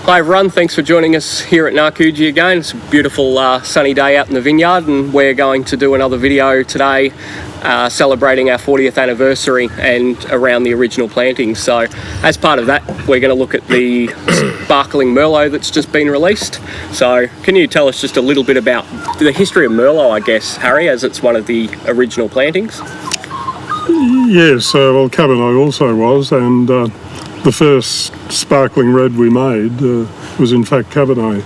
Hi everyone, thanks for joining us here at Narkoojee again. It's a beautiful sunny day out in the vineyard, and we're going to do another video today celebrating our 40th anniversary and around the original plantings. So as part of that, we're going to look at the sparkling Merlot that's just been released. So can you tell us just a little bit about the history of Merlot, I guess, Harry, as it's one of the original plantings? Yes, well, Cabernet also was, and the first sparkling red we made was in fact Cabernet,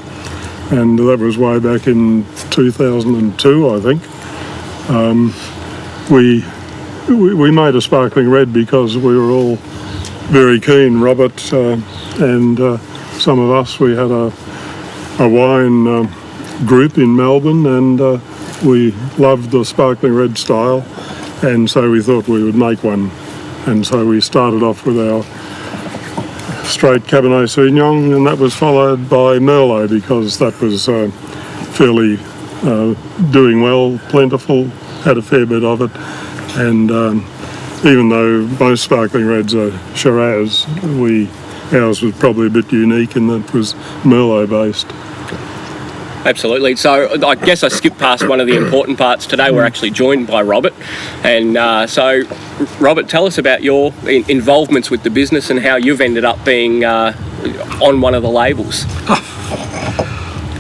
and that was way back in 2002, I think. We made a sparkling red because we were all very keen, Robert and some of us. We had a wine group in Melbourne, and we loved the sparkling red style, and so we thought we would make one. And so we started off with our straight Cabernet Sauvignon, and that was followed by Merlot because that was fairly doing well, plentiful, had a fair bit of it. And even though most sparkling reds are Shiraz, ours was probably a bit unique in that it was Merlot based. Absolutely. So I guess I skipped past one of the important parts today. We're actually joined by Robert. And so, Robert, tell us about your involvements with the business and how you've ended up being on one of the labels.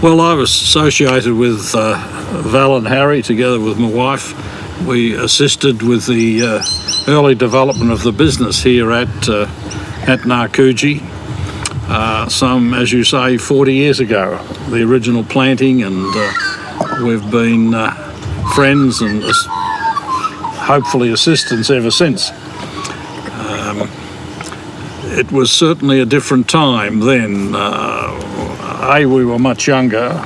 Well, I was associated with Val and Harry together with my wife. We assisted with the early development of the business here at Narkoojee. Some, as you say, 40 years ago, the original planting, and we've been friends and hopefully assistants ever since. It was certainly a different time then. A, we were much younger,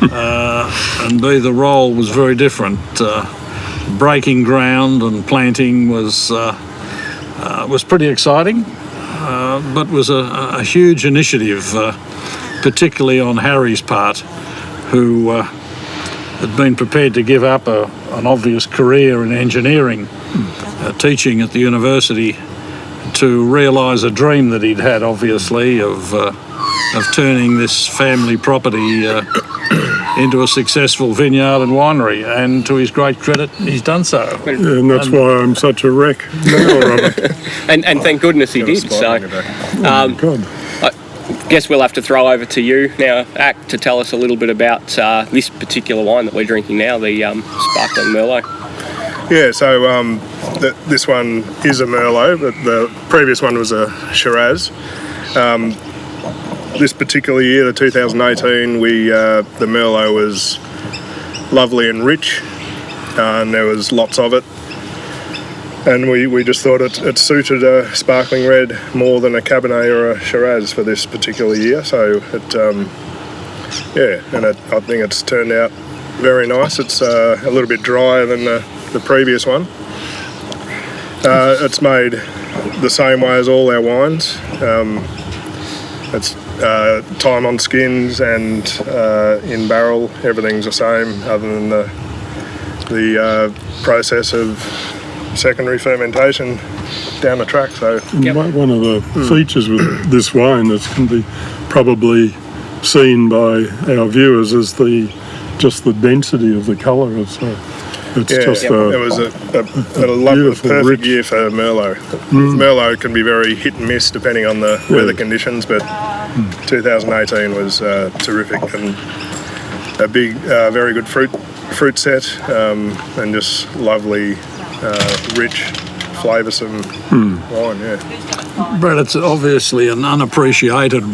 and B, the role was very different. Breaking ground and planting was pretty exciting. But was a huge initiative, particularly on Harry's part, who had been prepared to give up an obvious career in engineering, teaching at the university, to realise a dream that he'd had, obviously, of turning this family property into a successful vineyard and winery, and to his great credit, he's done so. And that's why I'm such a wreck now, Robert. and thank goodness he did. So, I guess we'll have to throw over to you now, Ak, to tell us a little bit about this particular wine that we're drinking now, the sparkling Merlot. Yeah, so this one is a Merlot, but the previous one was a Shiraz. This particular year, the 2018, the Merlot was lovely and rich, and there was lots of it. And we just thought it suited a sparkling red more than a Cabernet or a Shiraz for this particular year. So I think it's turned out very nice. It's a little bit drier than the previous one. It's made the same way as all our wines. It's time on skins and in barrel, everything's the same, other than the process of secondary fermentation down the track. So one of the features with this wine that can be probably seen by our viewers is just the density of the colour. It was a lovely, perfect year for Merlot. Merlot can be very hit and miss depending on the weather conditions, but 2018 was terrific, and a big, very good fruit set, and just lovely, rich, flavoursome wine. Yeah, Brett, it's obviously an unappreciated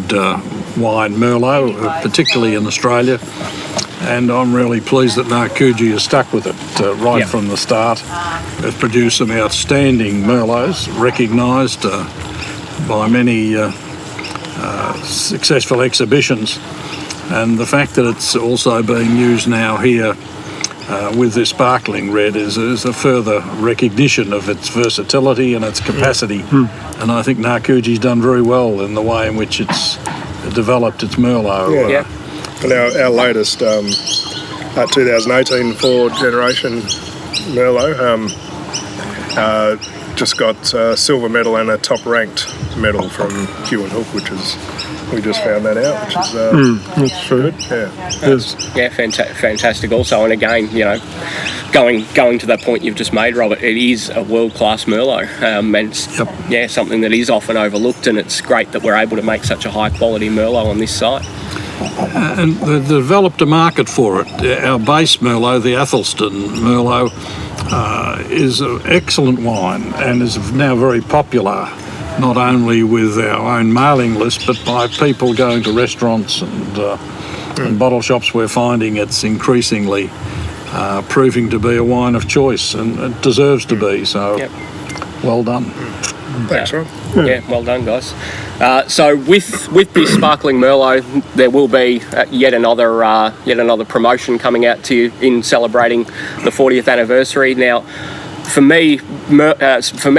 wine, Merlot, particularly in Australia. And I'm really pleased that Narkoojee has stuck with it from the start. They've produced some outstanding Merlots, recognised by many successful exhibitions. And the fact that it's also being used now here with this sparkling red is a further recognition of its versatility and its capacity. And I think Narkoojee's done very well in the way in which it's developed its Merlot. And our latest 2018 4th generation Merlot just got a silver medal and a top ranked medal from Hugh and Hook, which is, we just found that out, which is That's true. yeah. Yes. Yeah, fantastic also. And again, you know, going to that point you've just made, Robert, it is a world-class Merlot. And it's, yeah, something that is often overlooked, and it's great that we're able to make such a high-quality Merlot on this site. And they developed a market for it. Our base Merlot, the Athelstan Merlot, is an excellent wine and is now very popular, not only with our own mailing list, but by people going to restaurants and bottle shops. We're finding it's increasingly proving to be a wine of choice, and it deserves to be, so well done. Thanks, Rob. Yeah, well done, guys. So with this sparkling Merlot, there will be yet another promotion coming out to you in celebrating the 40th anniversary. Now, for me,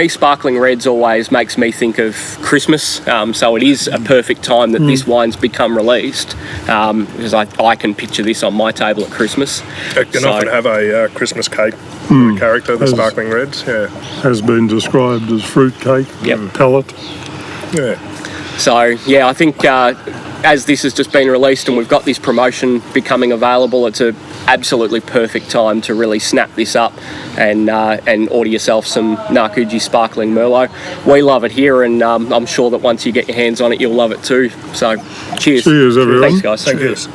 sparkling reds always makes me think of Christmas. So it is a perfect time that this wine's become released, because I can picture this on my table at Christmas. It can often have a Christmas cake character, the sparkling reds. Yeah. Has been described as fruit cake, pellet. Yeah. So yeah, I think as this has just been released and we've got this promotion becoming available, it's a absolutely perfect time to really snap this up and order yourself some Narkoojee sparkling Merlot. We love it here, and I'm sure that once you get your hands on it, you'll love it too. So cheers. Cheers, everyone. Thanks, guys. Cheers.